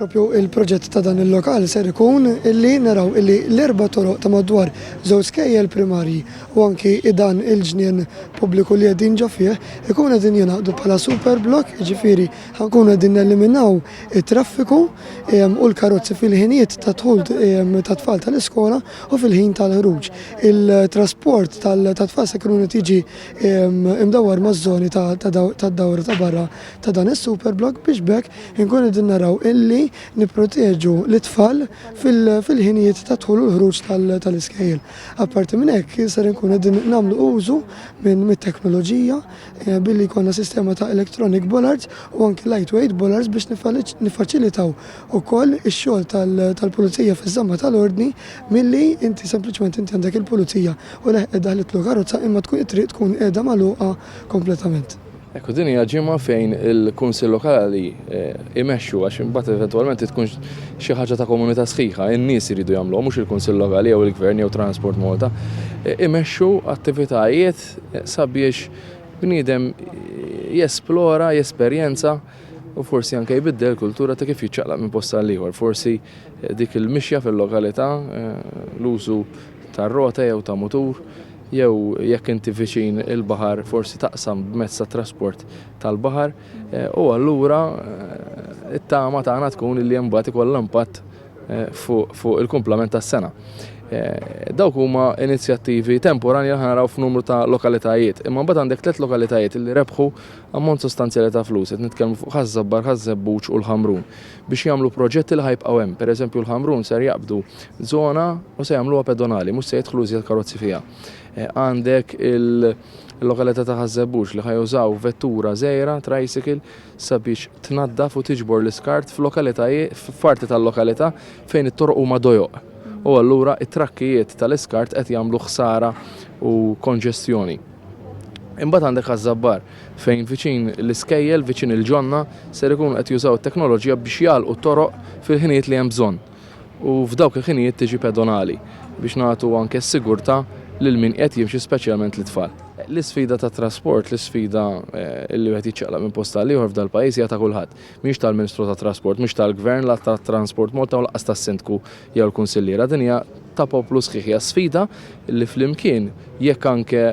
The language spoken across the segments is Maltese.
Propju il-proġett ta' dan il-lokal ser ikun illi naraw illi l-erba' toroq ta' madwar żewġ skejjel primarji u anki dan il-ġnien pubbliku li qegħdin ġo fih ikun qegħdin jingħaqdu bħala super block, jiġifieri ħankun qegħdin neliminaw it-traffiku u l-karozzi fil-ħinijiet ta' dħul ta' tfal tal-iskola u fil-ħin tal-ħruġ. Il-trasport tat-tfal se jkun tiġi imdawwar maż-żoni tad-dawra ta' barra ta' dan is-super block biex bekk inkun qegħdin naraw illi nipproteġu l-tfal fil-ħinijiet ta' dħul u l-ħruġ tal-iskejjel. Apparti minn hekk ser inkun qegħdin nagħmlu użu mit-teknoloġija billi jkollna sistema ta' electronic bollards u anke lightweight bollards biex niffaċilitaw ukoll ix-xogħol tal-pulizija fiż-żamma tal-ordni milli inti sempliċement inti għandek il-pulizija u daħlitlu karozza imma tkun it-triq tkun qiegħda magħluqa kompletament. Ekku din hija ġimgħa fejn il-Kunsill Lokali imexxu għax imbagħad eventwalment tkun xi ħaġa ta' komunità sħiħa, in-nies iridu jagħmluha mhux il-Kunsill Lokali jew il-Gvern jew Transport Malta, imexxu attivitajiet sabiex bniedem jesplora, jesperjenza u forsi anke jbiddel kultura ta' kif jiċċaqlaq minn post għal ieħor. Forsi dik il-mixja fil-lokalità, l-użu tar-rota jew ta' mutur, jew jekk inti viċin il-baħar forsi taqsam b'mezz ta' trasport tal-baħar u allura it-tama tagħna tkun li mbagħad ikollha impatt fuq il-kumplament tas-sena. Dawk huma inizjattivi temporani li naraw f'numru ta' lokalitajiet, imma mbagħad għandek 3 lokalitajiet li rebħu ammont sostanzjali ta' flus, qed nitkellmu fuq Ħażabbar, Ħażebbuġ u l-Ħamrun biex jagħmlu proġetti li ħajbqgħu hemm. Pereżempju l-Ħamrun ser jaqbdu żona u se jagħmluha pedonali, mhux se jidħlu iżjed karozzi fiha. Għandek il-lokalità ta' Ħażebbuġ li ħajużaw vettura żgħira, tricycle, sabiex tnaddaf u tiġbor l-iskart f'parti tal-lokalità fejn it-toroq huma dojoq. U allura it-trakkijiet tal-iskart qed jagħmlu ħsara u konġestjoni. Imbagħad għandek Ħażabbar fejn viċin l-iskejjel, viċin il-ġonna ser ikunu qed jużaw it-teknoloġija biex jagħlqu t-toroq fil-ħinijiet li hemm bżonn. U f'dawk il-ħinijiet tiġi pedonali biex nagħtu anke s-sigurtà lil min qed jimxi speċjalment l-tfal. L-isfida ta' trasport, l-isfida li qed jiċċaqlaq minn post għal ieħor f'dal pajjiż hija ta' kulħadd. Mhix tal-Ministru tat Trasport, mhix tal-Gvern la tat-Transport Malta u lanqas tas-Sindku jew l-Kunsilliera. Din hija ta' poplu sħiħ, hija sfida li flimkien jekk anke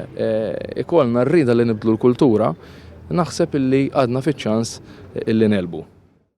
ikollna rrieda li nibdlu l-kultura, naħseb illi għadna fiċ-ċans illi nelbu.